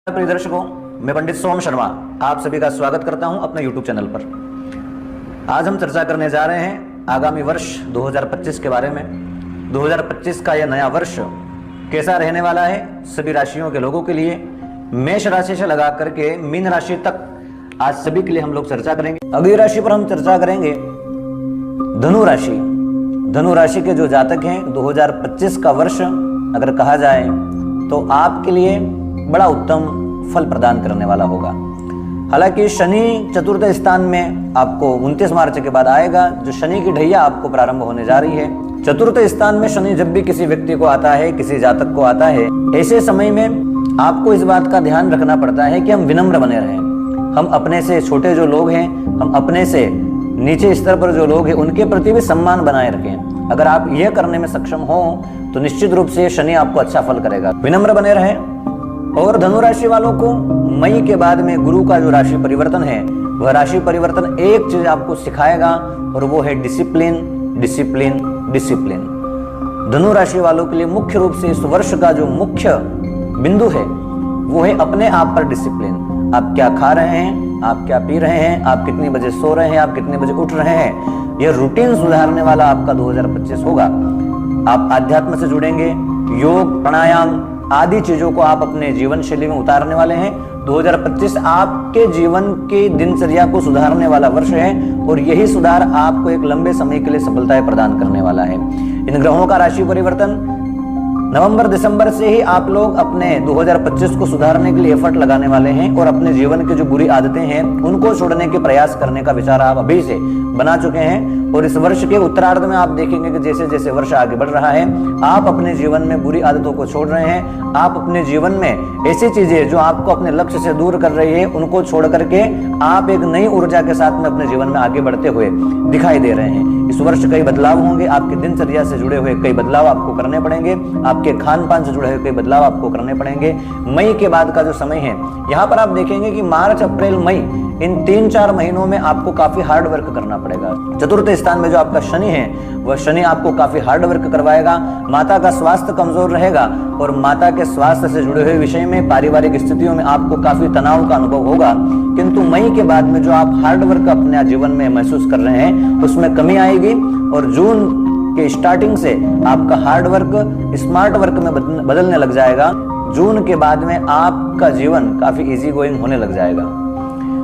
प्रिय दर्शकों, मैं पंडित सोम शर्मा आप सभी का स्वागत करता हूं अपने YouTube चैनल पर। आज हम चर्चा करने जा रहे हैं आगामी वर्ष 2025 के बारे में। 2025 का यह नया वर्ष कैसा रहने वाला है सभी राशियों के लोगों के लिए, मेष राशि से लगा करके मीन राशि तक आज सभी के लिए हम लोग चर्चा करेंगे। अगली राशि पर हम चर्चा करेंगे धनु राशि। धनु राशि के जो जातक हैं 2025 का वर्ष अगर कहा जाए तो आपके लिए बड़ा उत्तम फल प्रदान करने वाला होगा। हालांकि शनि चतुर्थ स्थान में आपको 29 मार्च के बाद आएगा, जो शनि की ढैया आपको प्रारंभ होने जा रही है। चतुर्थ स्थान में शनि जब भी किसी व्यक्ति को आता है, किसी जातक को आता है, ऐसे समय में आपको इस बात का ध्यान रखना पड़ता है कि हम विनम्र बने रहें। हम अपने से छोटे जो लोग हैं, हम अपने से नीचे स्तर पर जो लोग हैं, उनके प्रति भी सम्मान बनाए रखें। अगर आप यह करने में सक्षम हो तो निश्चित रूप से शनि आपको अच्छा फल करेगा। विनम्र बने रहें। और धनु राशि वालों को मई के बाद में गुरु का जो राशि परिवर्तन है, वह राशि परिवर्तन एक चीज आपको सिखाएगा और वो है डिसिप्लिन, डिसिप्लिन, डिसिप्लिन। धनु राशि वालों के लिए मुख्य रूप से इस वर्ष का जो मुख्य बिंदु है वो है अपने आप पर डिसिप्लिन। आप क्या खा रहे हैं, आप क्या पी रहे हैं, आप कितने बजे सो रहे हैं, आप कितने बजे उठ रहे हैं, यह रूटीन सुधारने वाला आपका 2025 होगा। आप आध्यात्म से जुड़ेंगे, योग, प्राणायाम आदि चीजों को आप अपने जीवन शैली में उतारने वाले हैं। 2025 आपके जीवन की दिनचर्या को सुधारने वाला वर्ष है और यही सुधार आपको एक लंबे समय के लिए सफलताएं प्रदान करने वाला है। इन ग्रहों का राशि परिवर्तन नवंबर दिसंबर से ही आप लोग अपने 2025 को सुधारने के लिए एफर्ट लगाने वाले हैं और अपने जीवन की जो बुरी आदतें हैं उनको छोड़ने के प्रयास करने का विचार आप अभी से बना चुके हैं। और इस वर्ष के उत्तरार्ध में आप देखेंगे कि जैसे जैसे वर्ष आगे बढ़ रहा है, आप अपने जीवन में बुरी आदतों को छोड़ रहे हैं। आप अपने जीवन में ऐसी चीजें जो आपको अपने लक्ष्य से दूर कर रही है उनको छोड़ करके आप एक नई ऊर्जा के साथ में अपने जीवन में आगे बढ़ते हुए दिखाई दे रहे हैं। इस वर्ष कई बदलाव होंगे, आपकी दिनचर्या से जुड़े हुए कई बदलाव आपको करने पड़ेंगे, आपके खान पान से जुड़े हुए कई बदलाव आपको करने पड़ेंगे। मई के बाद का जो समय है, यहाँ पर आप देखेंगे कि मार्च, अप्रैल, मई इन 3-4 महीनों में आपको काफी हार्ड वर्क करना पड़ेगा। चतुर्थ स्थान में जो आपका शनि है वह शनि आपको काफी हार्ड वर्क करवाएगा। माता का स्वास्थ्य कमजोर रहेगा और माता के स्वास्थ्य से जुड़े हुए विषय में, पारिवारिक स्थितियों में आपको काफी तनाव का अनुभव होगा। किंतु मई के बाद में जो आप हार्ड वर्क अपने जीवन में महसूस कर रहे हैं उसमें कमी आएगी और जून के स्टार्टिंग से आपका हार्ड वर्क स्मार्ट वर्क में बदलने लग जाएगा। जून के बाद में आपका जीवन काफी इजी गोइंग होने लग जाएगा।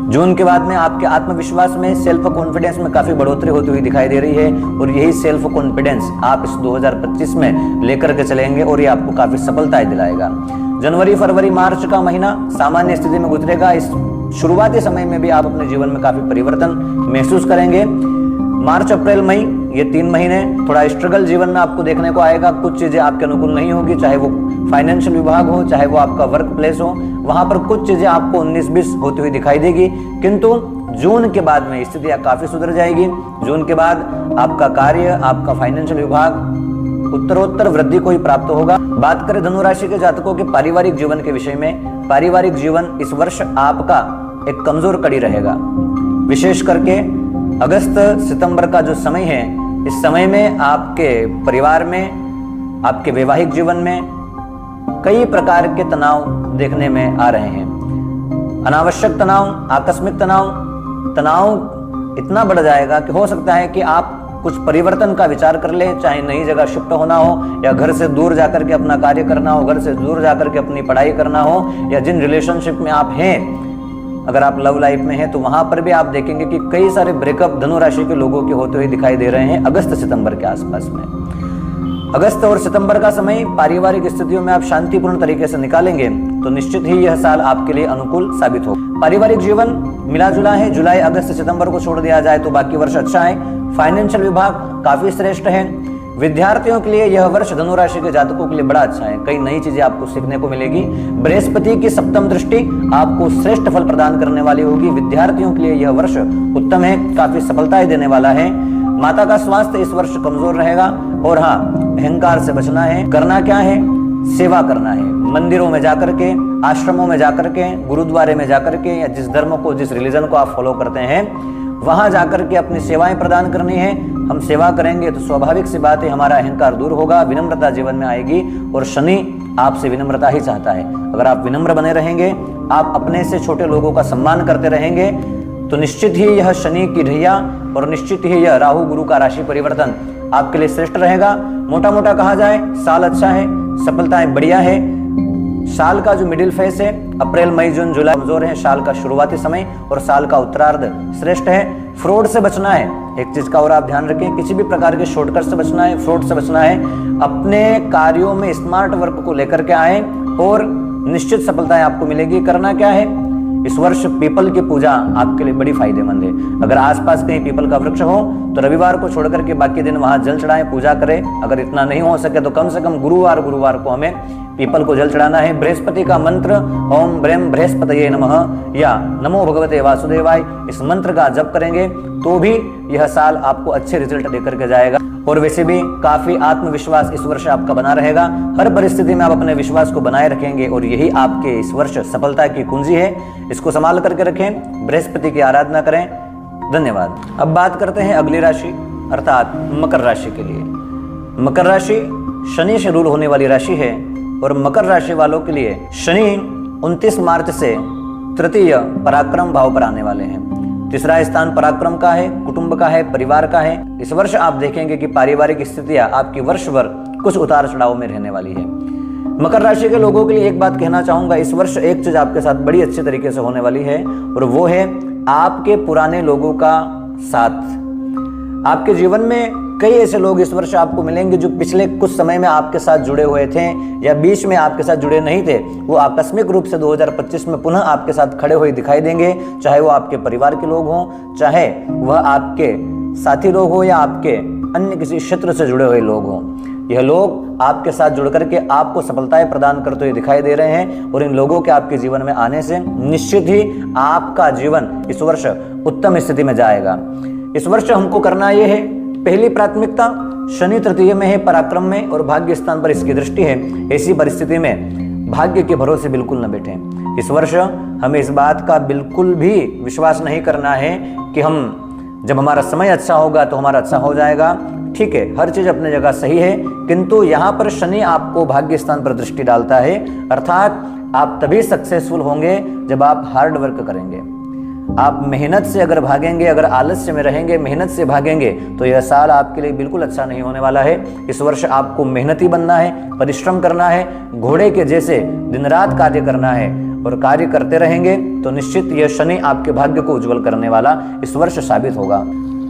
जून के बाद में आपके आत्मविश्वास में, सेल्फ कॉन्फिडेंस में काफी बढ़ोतरी होती हुई दिखाई दे रही है और यही सेल्फ कॉन्फिडेंस आप इस 2025 में लेकर के चलेंगे और ये आपको काफी सफलताएं दिलाएगा। जनवरी, फरवरी, मार्च का महीना सामान्य स्थिति में गुजरेगा। इस शुरुआती समय में भी आप अपने जीवन में काफी परिवर्तन महसूस करेंगे। मार्च, अप्रैल, मई ये 3 महीने थोड़ा स्ट्रगल जीवन में आपको देखने को आएगा। कुछ चीजें आपके अनुकूल नहीं होगी, चाहे वो फाइनेंशियल विभाग हो, चाहे वो आपका वर्क प्लेस हो, वहां पर कुछ चीजें आपको 19-20 होती हुई दिखाई देगी। किंतु जून के बाद में स्थितियां काफी सुधर जाएगी। जून के बाद आपका कार्य, आपका फाइनेंशियल विभाग उत्तरोत्तर वृद्धि को ही प्राप्त होगा। बात करें धनु राशि के जातकों के पारिवारिक जीवन के विषय में, पारिवारिक जीवन इस वर्ष आपका एक कमजोर कड़ी रहेगा। विशेष करके अगस्त सितंबर का जो समय है, इस समय में आपके परिवार में, आपके वैवाहिक जीवन में कई प्रकार के तनाव देखने में आ रहे हैं। अनावश्यक तनाव, आकस्मिक तनाव, तनाव इतना बढ़ जाएगा कि हो सकता है कि आप कुछ परिवर्तन का विचार कर लें, चाहे नई जगह शिफ्ट होना हो या घर से दूर जाकर के अपना कार्य करना हो, घर से दूर जाकर के अपनी पढ़ाई करना हो, या जिन रिलेशनशिप में आप हैं, अगर आप लव लाइफ में हैं तो वहां पर भी आप देखेंगे कि कई सारे ब्रेकअप धनु राशि के लोगों के होते हुए दिखाई दे रहे हैं अगस्त सितंबर के आसपास में। अगस्त और सितंबर का समय पारिवारिक स्थितियों में आप शांतिपूर्ण तरीके से निकालेंगे तो निश्चित ही यह साल आपके लिए अनुकूल साबित हो। पारिवारिक जीवन मिला जुला है। जुलाई, अगस्त, सितंबर को छोड़ दिया जाए तो बाकी वर्ष अच्छा है। फाइनेंशियल विभाग काफी श्रेष्ठ है। विद्यार्थियों के लिए यह वर्ष धनु राशि के जातकों के लिए बड़ा अच्छा है। कई नई चीजें आपको सीखने को मिलेगी। बृहस्पति की सप्तम दृष्टि आपको श्रेष्ठ फल प्रदान करने वाली होगी। विद्यार्थियों के लिए यह वर्ष उत्तम है, काफी सफलताएं देने वाला है। माता का स्वास्थ्य इस वर्ष कमजोर रहेगा। और हाँ, अहंकार से बचना है। करना क्या है? सेवा करना है। मंदिरों में जाकर के, आश्रमों में जाकर के, गुरुद्वारे में जाकर के, या जिस धर्म को, जिस रिलीजन को आप फॉलो करते हैं वहां जाकर के अपनी सेवाएं प्रदान करनी है। हम सेवा करेंगे तो स्वाभाविक सी बात है हमारा अहंकार दूर होगा, विनम्रता जीवन में आएगी और शनि आपसे विनम्रता ही चाहता है। अगर आप विनम्र बने रहेंगे, आप अपने से छोटे लोगों का सम्मान करते रहेंगे, तो निश्चित ही यह शनि की ढैया और निश्चित ही यह राहु गुरु का राशि परिवर्तन आपके लिए श्रेष्ठ रहेगा। मोटा मोटा कहा जाए साल अच्छा है, सफलताएं बढ़िया है। साल का जो मिडिल फेस है, अप्रैल मई जून जुलाई कमजोर है, साल का शुरुआती समय और साल का उत्तरार्ध श्रेष्ठ है। फ्रॉड से बचना है, एक चीज का और आप ध्यान रखें, किसी भी प्रकार के शॉर्टकट से बचना है, फ्रॉड से बचना है। अपने कार्यों में स्मार्ट वर्क को लेकर के आए और निश्चित सफलताएं आपको मिलेगी। करना क्या है, इस वर्ष पीपल की पूजा आपके लिए बड़ी फायदेमंद है। अगर आसपास कहीं पीपल का वृक्ष हो तो रविवार को छोड़कर के बाकी दिन वहां जल चढ़ाएं, पूजा करें। अगर इतना नहीं हो सके तो कम से कम गुरुवार को हमें पीपल को जल चढ़ाना है। बृहस्पति का मंत्र ओम ब्रह्म बृहस्पतये नमः या नमो भगवते वासुदेवाय, इस मंत्र का जप करेंगे तो भी यह साल आपको अच्छे रिजल्ट देकर के जाएगा। और वैसे भी काफी आत्मविश्वास इस वर्ष आपका बना रहेगा। हर परिस्थिति में आप अपने विश्वास को बनाए रखेंगे और यही आपके इस वर्ष सफलता की कुंजी है। इसको संभाल करके रखें, बृहस्पति की आराधना करें। धन्यवाद। अब बात करते हैं अगली राशि अर्थात मकर राशि के लिए। मकर राशि शनि से रूल होने वाली राशि है और मकर राशि वालों के लिए शनि 29 मार्च से तृतीय पराक्रम भाव पर आने वाले हैं। तीसरा स्थान पराक्रम का है, कुटुंब का है, परिवार का है। इस वर्ष आप देखेंगे कि पारिवारिक स्थितियां आपकी वर्ष भर कुछ उतार चढ़ाव में रहने वाली है। मकर राशि के लोगों के लिए एक बात कहना चाहूंगा, इस वर्ष एक चीज आपके साथ बड़ी अच्छी तरीके से होने वाली है और वो है आपके पुराने लोगों का साथ। आपके जीवन में कई ऐसे लोग इस वर्ष आपको मिलेंगे जो पिछले कुछ समय में आपके साथ जुड़े हुए थे या बीच में आपके साथ जुड़े नहीं थे, वो आकस्मिक रूप से 2025 में पुनः आपके साथ खड़े हुए दिखाई देंगे। चाहे वो आपके परिवार के लोग हों, चाहे वह आपके साथी लोग हों या आपके अन्य किसी क्षेत्र से जुड़े हुए लोग हों, यह लोग आपके साथ जुड़ करके आपको सफलताएं प्रदान करते हुए दिखाई दे रहे हैं। और इन लोगों के आपके जीवन में आने से निश्चित ही आपका जीवन इस वर्ष उत्तम स्थिति में जाएगा। इस वर्ष हमको करना यह है, पहली प्राथमिकता शनि तृतीय में है, पराक्रम में और भाग्य स्थान पर इसकी दृष्टि है। ऐसी परिस्थिति में भाग्य के भरोसे बिल्कुल न बैठें। इस वर्ष हमें इस बात का बिल्कुल भी विश्वास नहीं करना है कि हम जब हमारा समय अच्छा होगा तो हमारा अच्छा हो जाएगा। ठीक है, हर चीज अपनी जगह सही है, किंतु यहाँ पर शनि आपको भाग्य स्थान पर दृष्टि डालता है। अर्थात आप तभी सक्सेसफुल होंगे जब आप हार्ड वर्क करेंगे। आप मेहनत से अगर भागेंगे, अगर आलस्य में रहेंगे, मेहनत से भागेंगे तो यह साल आपके लिए बिल्कुल अच्छा नहीं होने वाला है। इस वर्ष आपको मेहनती बनना है, परिश्रम करना है, घोड़े के जैसे दिन रात कार्य करना है और कार्य करते रहेंगे तो निश्चित यह शनि आपके भाग्य को उज्जवल करने वाला इस वर्ष साबित होगा।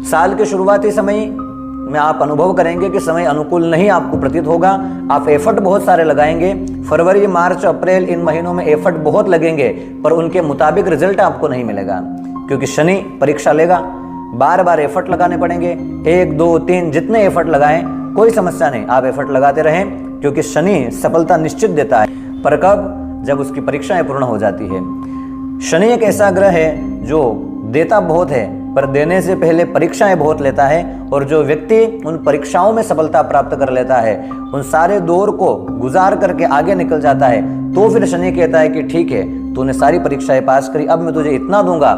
साल के शुरुआती समय में आप अनुभव करेंगे कि समय अनुकूल नहीं आपको प्रतीत होगा। आप एफर्ट बहुत सारे लगाएंगे, फरवरी मार्च अप्रैल इन महीनों में एफर्ट बहुत लगेंगे, पर उनके मुताबिक रिजल्ट आपको नहीं मिलेगा क्योंकि शनि परीक्षा लेगा। बार बार एफर्ट लगाने पड़ेंगे, 1 2 3 जितने एफर्ट लगाएं कोई समस्या नहीं, आप एफर्ट लगाते रहें क्योंकि शनि सफलता निश्चित देता है। पर कब? जब उसकी परीक्षाएं पूर्ण हो जाती है। शनि एक ऐसा ग्रह है जो देता बहुत है पर देने से पहले परीक्षाएं बहुत लेता है, और जो व्यक्ति उन परीक्षाओं में सफलता प्राप्त कर लेता है, उन सारे दौर को गुजार करके आगे निकल जाता है, तो फिर शनि कहता है कि ठीक है, तूने सारी परीक्षाएं पास करी, अब मैं तुझे इतना दूंगा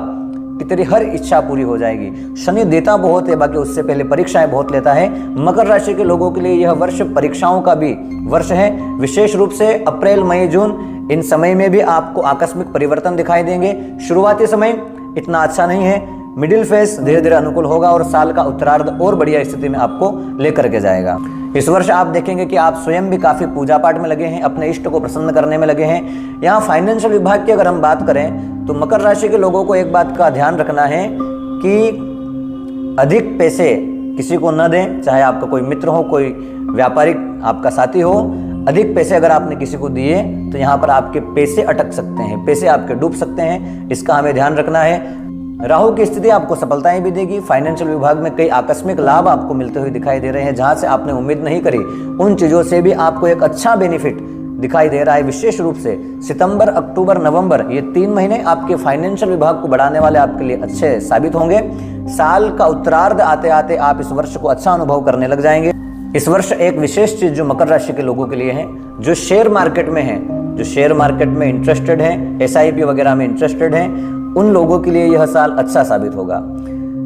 कि तेरी हर इच्छा पूरी हो जाएगी। शनि देता बहुत है, बाकी उससे पहले परीक्षाएं बहुत लेता है। मकर राशि के लोगों के लिए यह वर्ष परीक्षाओं का भी वर्ष है। विशेष रूप से अप्रैल मई जून इन समय में भी आपको आकस्मिक परिवर्तन दिखाई देंगे। शुरुआती समय इतना अच्छा नहीं है, मिडिल फेस धीरे धीरे अनुकूल होगा और साल का उत्तरार्ध और बढ़िया स्थिति में आपको लेकर के जाएगा। इस वर्ष आप देखेंगे कि आप स्वयं भी काफी पूजा पाठ में लगे हैं, अपने इष्ट को प्रसन्न करने में लगे हैं। यहाँ फाइनेंशियल विभाग की अगर हम बात करें तो मकर राशि के लोगों को एक बात का ध्यान रखना है कि अधिक पैसे किसी को न दें, चाहे आपका कोई मित्र हो, कोई व्यापारिक आपका साथी हो। अधिक पैसे अगर आपने किसी को दिए तो यहाँ पर आपके पैसे अटक सकते हैं, पैसे आपके डूब सकते हैं, इसका हमें ध्यान रखना है। राहु की स्थिति आपको सफलताएं भी देगी। फाइनेंशियल विभाग में कई आकस्मिक लाभ आपको मिलते हुए दिखाई दे रहे हैं, जहां से आपने उम्मीद नहीं करी, उन चीजों से भी आपको एक अच्छा बेनिफिट दिखाई दे रहा है। विशेष रूप से सितंबर, अक्टूबर, नवंबर ये 3 महीने आपके फाइनेंशियल विभाग को बढ़ाने वाले आपके लिए अच्छे साबित होंगे। साल का उत्तरार्ध आते आते आप इस वर्ष को अच्छा अनुभव करने लग जाएंगे। इस वर्ष एक विशेष चीज जो मकर राशि के लोगों के लिए है, जो शेयर मार्केट में है, जो शेयर मार्केट में इंटरेस्टेड है, SIP वगैरह में इंटरेस्टेड है, उन लोगों के लिए यह साल अच्छा साबित होगा।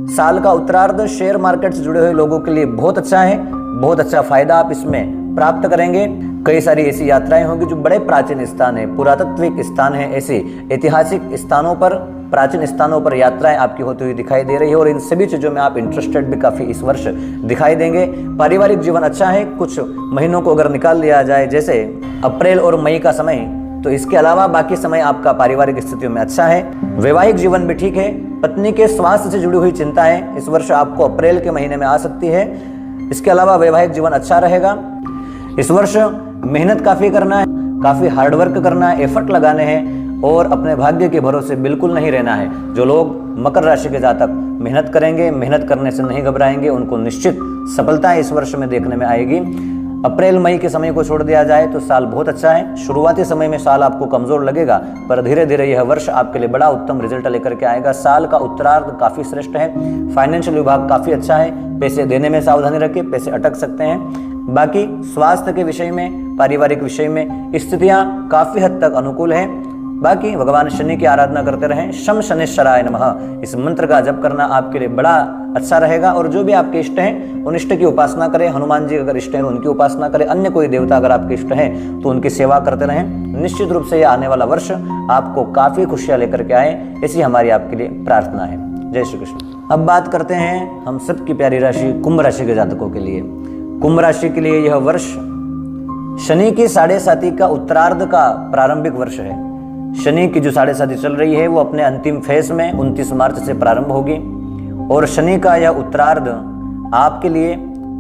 साल का उत्तरार्ध शेयर मार्केट से जुड़े हुए लोगों के लिए बहुत अच्छा है, बहुत अच्छा फायदा आप इसमें प्राप्त करेंगे। कई सारी ऐसी यात्राएं होंगी जो बड़े प्राचीन स्थान है, पुरातात्विक स्थान है, ऐसे ऐतिहासिक स्थानों पर, प्राचीन स्थानों पर यात्राएं आपकी होती हुई दिखाई दे रही है और इन सभी चीजों में आप इंटरेस्टेड भी काफी इस वर्ष दिखाई देंगे। पारिवारिक जीवन अच्छा है। कुछ महीनों को अगर निकाल लिया जाए जैसे अप्रैल और मई का समय, तो इसके अलावा बाकी समय आपका पारिवारिक स्थितियों में अच्छा है। वैवाहिक जीवन भी ठीक है। पत्नी के स्वास्थ्य से जुड़ी हुई चिंताएं इस वर्ष आपको अप्रैल के महीने में आ सकती है। इसके अलावा वैवाहिक जीवन अच्छा रहेगा। इस वर्ष मेहनत काफी करना है, काफी हार्डवर्क करना है, एफर्ट लगाने हैं और अपने भाग्य के भरोसे बिल्कुल नहीं रहना है। जो लोग मकर राशि के जातक मेहनत करेंगे, मेहनत करने से नहीं घबराएंगे, उनको निश्चित सफलता इस वर्ष में देखने में आएगी। अप्रैल मई के समय को छोड़ दिया जाए तो साल बहुत अच्छा है। शुरुआती समय में साल आपको कमजोर लगेगा, पर धीरे धीरे यह वर्ष आपके लिए बड़ा उत्तम रिजल्ट लेकर के आएगा। साल का उत्तरार्ध काफी श्रेष्ठ है। फाइनेंशियल विभाग काफी अच्छा है। पैसे देने में सावधानी रखें, पैसे अटक सकते हैं। बाकी स्वास्थ्य के विषय में, पारिवारिक विषय में स्थितियां काफी हद तक अनुकूल है। बाकी भगवान शनि की आराधना करते रहें। शम शनिश्चराय नमः, इस मंत्र का जप करना आपके लिए बड़ा अच्छा रहेगा। और जो भी आपके इष्ट हैं उन इष्ट की उपासना करें। हनुमान जी अगर इष्ट हैं उनकी उपासना करें। अन्य कोई देवता अगर आपके इष्ट हैं तो उनकी सेवा करते रहें। निश्चित रूप से यह आने वाला वर्ष आपको काफी खुशियां लेकर के आए, ऐसी हमारी आपके लिए प्रार्थना है। जय श्री कृष्ण। अब बात करते हैं हम सबकी प्यारी राशि कुंभ राशि के जातकों के लिए। कुंभ राशि के लिए यह वर्ष शनि की 7.5 का उत्तरार्ध का प्रारंभिक वर्ष है। शनि की जो 7.5 चल रही है वो अपने अंतिम फेज में 29 मार्च से प्रारंभ होगी और शनि का यह उत्तरार्ध आपके लिए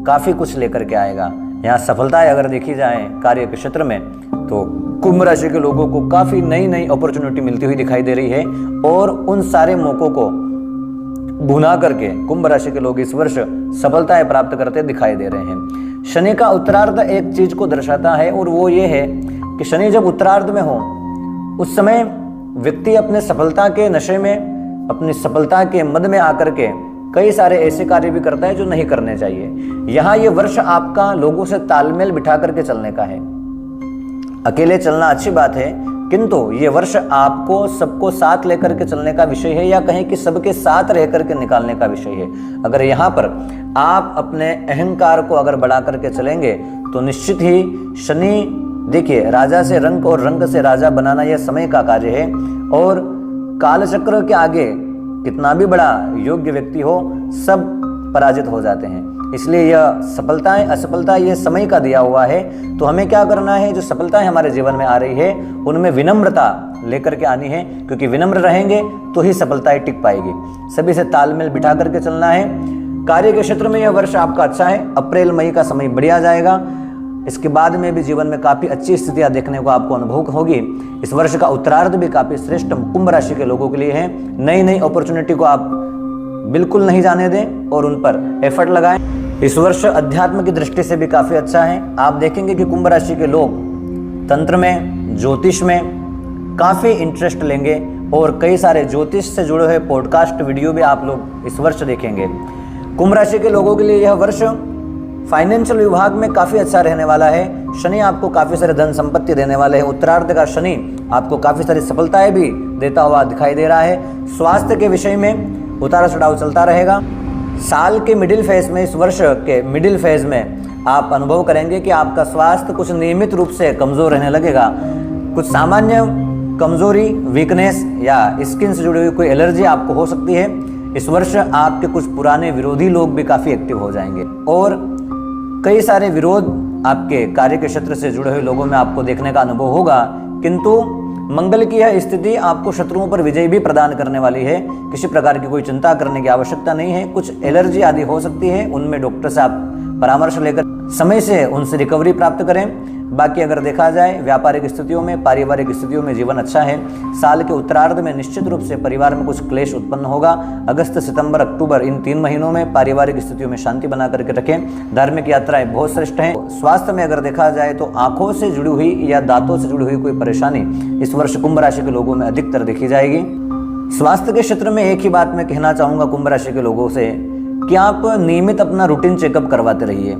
काफी कुछ लेकर के आएगा। यहाँ सफलताएं अगर देखी जाए कार्य के क्षेत्र में तो कुंभ राशि के लोगों को काफी नई नई अपॉर्चुनिटी मिलती हुई दिखाई दे रही है और उन सारे मौकों को भुना करके कुंभ राशि के लोग इस वर्ष सफलताएं प्राप्त करते दिखाई दे रहे हैं। शनि का उत्तरार्ध एक चीज को दर्शाता है और वो ये है कि शनि जब उत्तरार्ध में हो उस समय व्यक्ति अपने सफलता के नशे में, अपनी सफलता के मद में आकर के कई सारे ऐसे कार्य भी करता है जो नहीं करने चाहिए। यहाँ ये वर्ष आपका लोगों से तालमेल बिठा करके चलने का है। अकेले चलना अच्छी बात है, किंतु ये वर्ष आपको सबको साथ लेकर के चलने का विषय है, या कहें कि सबके साथ रह करके निकालने का विषय है। अगर यहाँ पर आप अपने अहंकार को अगर बढ़ा करके चलेंगे तो निश्चित ही शनि, देखिए, राजा से रंक और रंक से राजा बनाना यह समय का कार्य है और कालचक्र के आगे कितना भी बड़ा योग्य व्यक्ति हो सब पराजित हो जाते हैं। इसलिए यह सफलताएं असफलता यह समय का दिया हुआ है। तो हमें क्या करना है, जो सफलताएं हमारे जीवन में आ रही है उनमें विनम्रता लेकर के आनी है, क्योंकि विनम्र रहेंगे तो ही सफलताएं टिक पाएगी। सभी से तालमेल बिठा करके चलना है। कार्य के क्षेत्र में यह वर्ष आपका अच्छा है। अप्रैल मई का समय बढ़िया जाएगा। इसके बाद में भी जीवन में काफी अच्छी स्थितियां देखने को आपको अनुभव होगी। इस वर्ष का उत्तरार्ध भी काफी श्रेष्ठ कुंभ राशि के लोगों के लिए है। नई नई अपॉर्चुनिटी को आप बिल्कुल नहीं जाने दें और उन पर एफर्ट लगाएं। इस वर्ष अध्यात्म की दृष्टि से भी काफी अच्छा है। आप देखेंगे कि कुंभ राशि के लोग तंत्र में, ज्योतिष में काफी इंटरेस्ट लेंगे और कई सारे ज्योतिष से जुड़े हुए पॉडकास्ट वीडियो भी आप लोग इस वर्ष देखेंगे। कुंभ राशि के लोगों के लिए यह वर्ष फाइनेंशियल विभाग में काफी अच्छा रहने वाला है। शनि आपको काफी सारे धन संपत्ति देने वाले हैं। उत्तरार्ध का शनि आपको काफी सारी सफलताएं भी देता हुआ दिखाई दे रहा है। स्वास्थ्य के विषय में उतार चढ़ाव चलता रहेगा। साल के मिडिल फेज में, इस वर्ष के मिडिल फेज में आप अनुभव करेंगे कि आपका स्वास्थ्य कुछ नियमित रूप से कमजोर रहने लगेगा। कुछ सामान्य कमजोरी, वीकनेस या स्किन से जुड़ी हुई कोई एलर्जी आपको हो सकती है। इस वर्ष आपके कुछ पुराने विरोधी लोग भी काफी एक्टिव हो जाएंगे और कई सारे विरोध आपके कार्य के क्षेत्र से जुड़े हुए लोगों में आपको देखने का अनुभव होगा, किंतु मंगल की यह स्थिति आपको शत्रुओं पर विजय भी प्रदान करने वाली है। किसी प्रकार की कोई चिंता करने की आवश्यकता नहीं है। कुछ एलर्जी आदि हो सकती है, उनमें डॉक्टर से आप परामर्श लेकर समय से उनसे रिकवरी प्राप्त करें। बाकी अगर देखा जाए व्यापारिक स्थितियों में, पारिवारिक स्थितियों में जीवन अच्छा है। साल के उत्तरार्ध में निश्चित रूप से परिवार में कुछ क्लेश उत्पन्न होगा। अगस्त, सितंबर, अक्टूबर इन 3 महीनों में पारिवारिक स्थितियों में शांति बना करके रखें। धार्मिक यात्राएं बहुत श्रेष्ठ हैं। स्वास्थ्य में अगर देखा जाए तो आंखों से जुड़ी हुई या दांतों से जुड़ी हुई कोई परेशानी इस वर्ष कुंभ राशि के लोगों में अधिकतर देखी जाएगी। स्वास्थ्य के क्षेत्र में एक ही बात मैं कहना चाहूंगा कुंभ राशि के लोगों से कि आप नियमित अपना रूटीन चेकअप करवाते रहिए।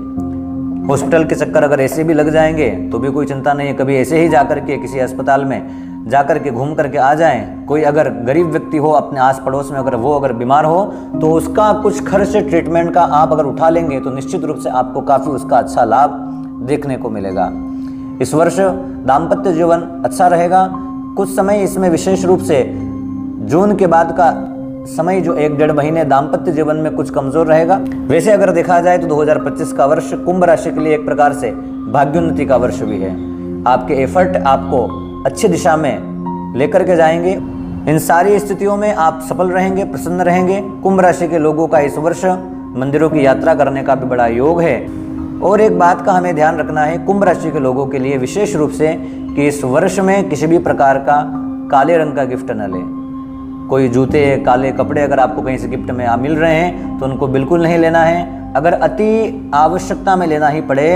हॉस्पिटल के चक्कर अगर ऐसे भी लग जाएंगे तो भी कोई चिंता नहीं है। कभी ऐसे ही जाकर के किसी अस्पताल में जाकर के घूम करके आ जाएं। कोई अगर गरीब व्यक्ति हो अपने आस पड़ोस में, अगर वो बीमार हो तो उसका कुछ खर्च ट्रीटमेंट का आप अगर उठा लेंगे तो निश्चित रूप से आपको काफ़ी उसका अच्छा लाभ देखने को मिलेगा। इस वर्ष दाम्पत्य जीवन अच्छा रहेगा। कुछ समय इसमें विशेष रूप से जून के बाद का समय जो 1-1.5 महीने दाम्पत्य जीवन में कुछ कमजोर रहेगा। वैसे अगर देखा जाए तो 2025 का वर्ष कुंभ राशि के लिए एक प्रकार से भाग्योन्नति का वर्ष भी है। आपके एफर्ट आपको अच्छी दिशा में लेकर के जाएंगे। इन सारी स्थितियों में आप सफल रहेंगे, प्रसन्न रहेंगे। कुंभ राशि के लोगों का इस वर्ष मंदिरों की यात्रा करने का भी बड़ा योग है। और एक बात का हमें ध्यान रखना है कुंभ राशि के लोगों के लिए विशेष रूप से कि इस वर्ष में किसी भी प्रकार का काले रंग का गिफ्ट न लें। कोई जूते, काले कपड़े अगर आपको कहीं से गिफ्ट में मिल रहे हैं तो उनको बिल्कुल नहीं लेना है। अगर अति आवश्यकता में लेना ही पड़े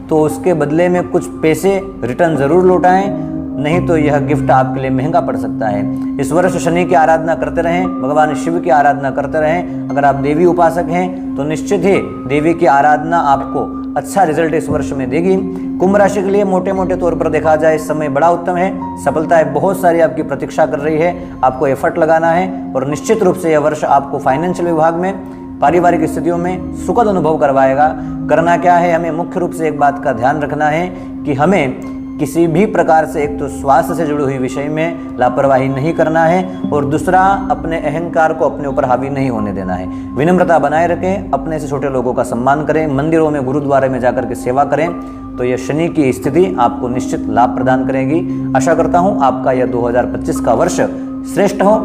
तो उसके बदले में कुछ पैसे रिटर्न ज़रूर लौटाएं, नहीं तो यह गिफ्ट आपके लिए महंगा पड़ सकता है। इस वर्ष शनि की आराधना करते रहें, भगवान शिव की आराधना करते रहें। अगर आप देवी उपासक हैं तो निश्चित ही देवी की आराधना आपको अच्छा रिजल्ट इस वर्ष में देगी। कुंभ राशि के लिए मोटे मोटे तौर पर देखा जाए इस समय बड़ा उत्तम है। सफलताएं बहुत सारी आपकी प्रतीक्षा कर रही है, आपको एफर्ट लगाना है और निश्चित रूप से यह वर्ष आपको फाइनेंशियल विभाग में, पारिवारिक स्थितियों में सुखद अनुभव करवाएगा। करना क्या है, हमें मुख्य रूप से एक बात का ध्यान रखना है कि हमें किसी भी प्रकार से एक तो स्वास्थ्य से जुड़ी हुई विषय में लापरवाही नहीं करना है और दूसरा अपने अहंकार को अपने ऊपर हावी नहीं होने देना है। विनम्रता बनाए रखें, अपने से छोटे लोगों का सम्मान करें, मंदिरों में, गुरुद्वारे में जाकर के सेवा करें तो यह शनि की स्थिति आपको निश्चित लाभ प्रदान करेगी। आशा करता हूँ आपका यह 2025 का वर्ष श्रेष्ठ हो।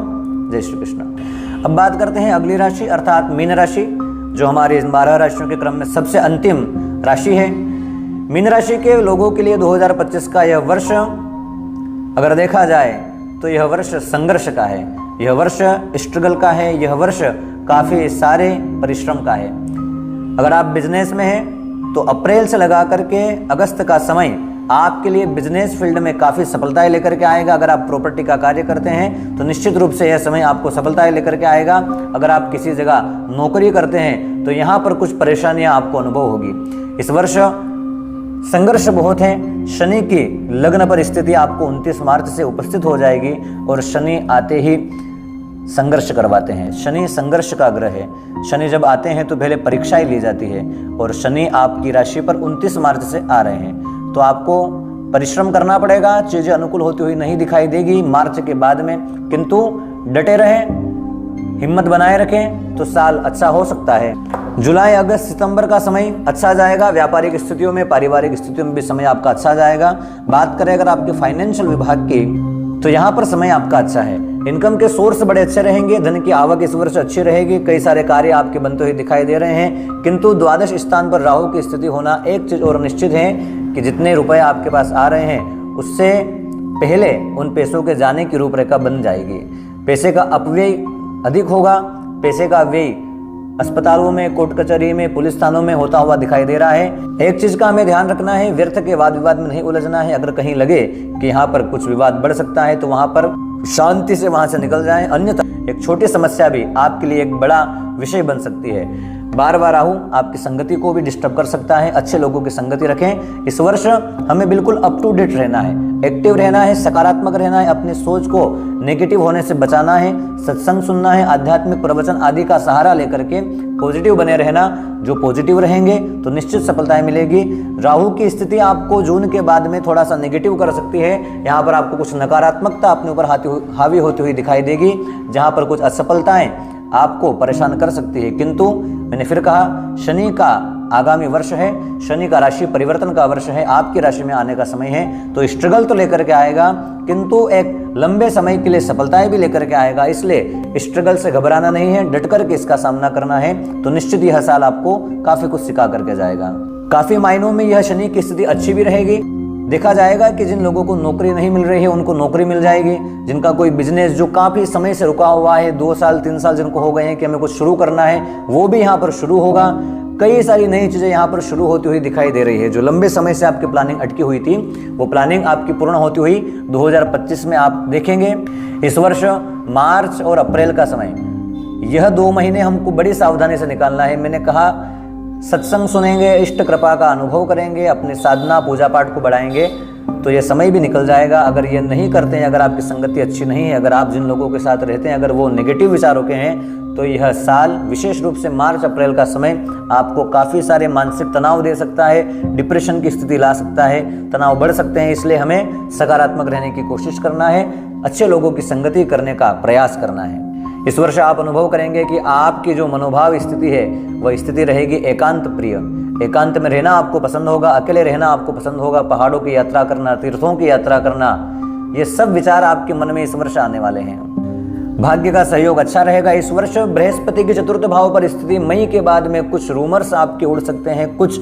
जय श्री कृष्ण। अब बात करते हैं अगली राशि अर्थात मीन राशि, जो हमारे 12 राशियों के क्रम में सबसे अंतिम राशि है। मीन राशि के लोगों के लिए 2025 का यह वर्ष अगर देखा जाए तो यह वर्ष संघर्ष का है, यह वर्ष स्ट्रगल का है, यह वर्ष काफ़ी सारे परिश्रम का है। अगर आप बिजनेस में हैं तो अप्रैल से लगा करके अगस्त का समय आपके लिए बिजनेस फील्ड में काफ़ी सफलताएं लेकर के आएगा। अगर आप प्रॉपर्टी का कार्य करते हैं तो निश्चित रूप से यह समय आपको सफलताएं लेकर के आएगा। अगर आप किसी जगह नौकरी करते हैं तो यहाँ पर कुछ परेशानियाँ आपको अनुभव होगी। इस वर्ष संघर्ष बहुत है। शनि की लग्न पर स्थिति आपको 29 मार्च से उपस्थित हो जाएगी और शनि आते ही संघर्ष करवाते हैं। शनि संघर्ष का ग्रह है। शनि जब आते हैं तो पहले परीक्षाएं ली जाती है और शनि आपकी राशि पर 29 मार्च से आ रहे हैं तो आपको परिश्रम करना पड़ेगा। चीजें अनुकूल होती हुई नहीं दिखाई देगी मार्च के बाद में, किंतु डटे रहें, हिम्मत बनाए रखें तो साल अच्छा हो सकता है। जुलाई, अगस्त, सितंबर का समय अच्छा जाएगा। व्यापारिक स्थितियों में, पारिवारिक स्थितियों में भी समय आपका अच्छा जाएगा। बात करें अगर आपके फाइनेंशियल विभाग की तो यहाँ पर समय आपका अच्छा है। इनकम के सोर्स बड़े अच्छे रहेंगे, धन की आवक इस वर्ष अच्छी रहेगी। कई सारे कार्य आपके बनते हुए दिखाई दे रहे हैं, किंतु द्वादश स्थान पर राहु की स्थिति होना एक चीज और निश्चित है कि जितने रुपए आपके पास आ रहे हैं उससे पहले उन पैसों के जाने की रूपरेखा बन जाएगी। पैसे का अपव्यय अधिक होगा। पैसे का व्यय अस्पतालों में, कोर्ट कचहरी में, पुलिस थानों में होता हुआ दिखाई दे रहा है। एक चीज का हमें ध्यान रखना है, व्यर्थ के वाद विवाद में नहीं उलझना है। अगर कहीं लगे कि यहाँ पर कुछ विवाद बढ़ सकता है तो वहां पर शांति से वहां से निकल जाएं, अन्यथा एक छोटी समस्या भी आपके लिए एक बड़ा विषय बन सकती है। बार बार राहु आपकी संगति को भी डिस्टर्ब कर सकता है। अच्छे लोगों की संगति रखें। इस वर्ष हमें बिल्कुल अप टू डेट रहना है, एक्टिव रहना है, सकारात्मक रहना है, अपनी सोच को नेगेटिव होने से बचाना है, सत्संग सुनना है, आध्यात्मिक प्रवचन आदि का सहारा लेकर के पॉजिटिव बने रहना। जो पॉजिटिव रहेंगे तो निश्चित सफलताएं मिलेगी। राहु की स्थिति आपको जून के बाद में थोड़ा सा नेगेटिव कर सकती है। यहाँ पर आपको कुछ नकारात्मकता अपने ऊपर हावी होती हुई दिखाई देगी, जहाँ पर कुछ असफलताएं आपको परेशान कर सकती है। किंतु मैंने फिर कहा, शनि का आगामी वर्ष है, शनि का राशि परिवर्तन का वर्ष है, आपकी राशि में आने का समय है। तो स्ट्रगल तो लेकर के आएगा, किंतु एक लंबे समय के लिए सफलताएं भी लेकर के आएगा। इसलिए स्ट्रगल से घबराना नहीं है, डट करके इसका सामना करना है। तो निश्चित यह साल आपको काफी कुछ सिखा करके जाएगा। काफी मायनों में यह शनि की स्थिति अच्छी भी रहेगी। देखा जाएगा कि जिन लोगों को नौकरी नहीं मिल रही है उनको नौकरी मिल जाएगी। जिनका कोई बिजनेस जो काफी समय से रुका हुआ है, 2 साल 3 साल जिनको हो गए हैं कि हमें कुछ शुरू करना है, वो भी यहाँ पर शुरू होगा। कई सारी नई चीजें यहाँ पर शुरू होती हुई दिखाई दे रही है। जो लंबे समय से आपकी प्लानिंग अटकी हुई थी वो प्लानिंग आपकी पूर्ण होती हुई 2025 में आप देखेंगे। इस वर्ष मार्च और अप्रैल का समय, यह 2 महीने हमको बड़ी सावधानी से निकालना है। मैंने कहा सत्संग सुनेंगे, इष्ट कृपा का अनुभव करेंगे, अपने साधना पूजा पाठ को बढ़ाएंगे तो ये समय भी निकल जाएगा। अगर ये नहीं करते हैं, अगर आपकी संगति अच्छी नहीं है, अगर आप जिन लोगों के साथ रहते हैं अगर वो नेगेटिव विचारों के हैं, तो यह साल विशेष रूप से मार्च अप्रैल का समय आपको काफ़ी सारे मानसिक तनाव दे सकता है, डिप्रेशन की स्थिति ला सकता है, तनाव बढ़ सकते हैं। इसलिए हमें सकारात्मक रहने की कोशिश करना है, अच्छे लोगों की संगति करने का प्रयास करना है। इस वर्ष आप अनुभव करेंगे कि आपकी जो मनोभाव स्थिति है वह स्थिति रहेगी एकांत प्रिय। एकांत में रहना आपको पसंद होगा, अकेले रहना आपको पसंद होगा, पहाड़ों की यात्रा करना, तीर्थों की यात्रा करना, ये सब विचार आपके मन में इस वर्ष आने वाले हैं। भाग्य का सहयोग अच्छा रहेगा इस वर्ष। बृहस्पति के चतुर्थ भाव पर स्थिति मई के बाद में कुछ रूमर्स आपके उड़ सकते हैं, कुछ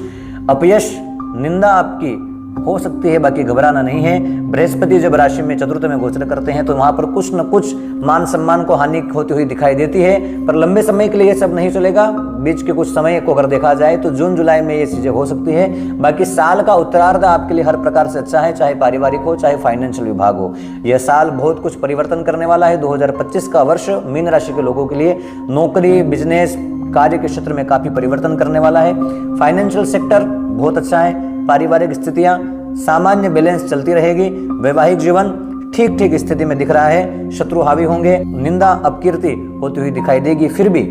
अपयश निंदा आपकी हो सकती है, बाकी घबराना नहीं है। बृहस्पति जब राशि में चतुर्थ में गोचर करते हैं तो वहां पर कुछ न कुछ मान सम्मान को हानि होती हुई दिखाई देती है, पर लंबे समय के लिए ये सब नहीं चलेगा। बीच के कुछ समय को अगर देखा जाए तो जून जुलाई में ये चीजें हो सकती है। बाकी साल का उत्तरार्ध आपके लिए हर प्रकार से अच्छा है, चाहे पारिवारिक हो चाहे फाइनेंशियल विभाग हो। यह साल बहुत कुछ परिवर्तन करने वाला है। 2025 का वर्ष मीन राशि के लोगों के लिए नौकरी, बिजनेस, कार्य के क्षेत्र में काफी परिवर्तन करने वाला है। फाइनेंशियल सेक्टर बहुत अच्छा है। पारिवारिक स्थितियां सामान्य बैलेंस चलती रहेगी। वैवाहिक जीवन ठीक ठीक स्थिति में दिख रहा है। शत्रु हावी होंगे, निंदा अपकीर्ति होती हुई दिखाई देगी, फिर भी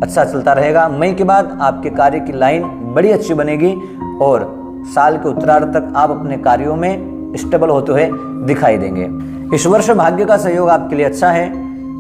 अच्छा चलता रहेगा। मई के बाद आपके कार्य की लाइन बड़ी अच्छी बनेगी और साल के उत्तरार्ध तक आप अपने कार्यों में स्टेबल होते हुए दिखाई देंगे। इस वर्ष भाग्य का सहयोग आपके लिए अच्छा है।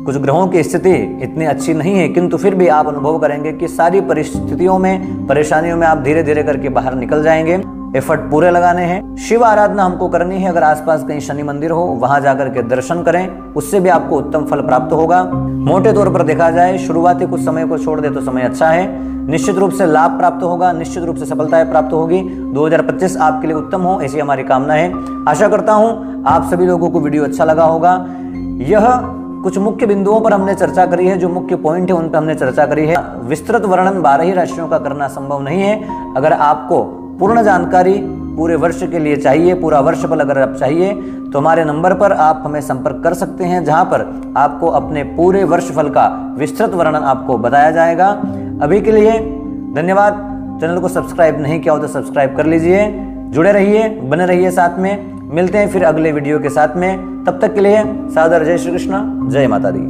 कुछ ग्रहों की स्थिति इतनी अच्छी नहीं है, किंतु फिर भी आप अनुभव करेंगे कि सारी परिस्थितियों में, परेशानियों में आप धीरे धीरे करके बाहर निकल जाएंगे। एफर्ट पूरे लगाने हैं। शिव आराधना हमको करनी है। अगर आसपास कहीं शनि मंदिर हो वहां जाकर के दर्शन करें, उससे भी आपको उत्तम फल प्राप्त होगा। मोटे तौर पर देखा जाए शुरुआती कुछ समय को छोड़ दे तो समय अच्छा है। निश्चित रूप से लाभ प्राप्त होगा, निश्चित रूप से सफलताएं प्राप्त होगी। 2025 आपके लिए उत्तम हो, ऐसी हमारी कामना है। आशा करता हूं आप सभी लोगों को वीडियो अच्छा लगा होगा। यह कुछ मुख्य बिंदुओं पर हमने चर्चा करी है, जो मुख्य पॉइंट है उन पर हमने चर्चा करी है। विस्तृत वर्णन 12 ही राशियों का करना संभव नहीं है। अगर आपको पूर्ण जानकारी पूरे वर्ष के लिए चाहिए, पूरा वर्षफल अगर आप चाहिए तो हमारे नंबर पर आप हमें संपर्क कर सकते हैं, जहां पर आपको अपने पूरे वर्षफल का विस्तृत वर्णन आपको बताया जाएगा। अभी के लिए धन्यवाद। चैनल को सब्सक्राइब नहीं किया हो तो सब्सक्राइब कर लीजिए। जुड़े रहिए, बने रहिए साथ में। मिलते हैं फिर अगले वीडियो के साथ में। तब तक के लिए सादर जय श्री कृष्ण, जय माता दी।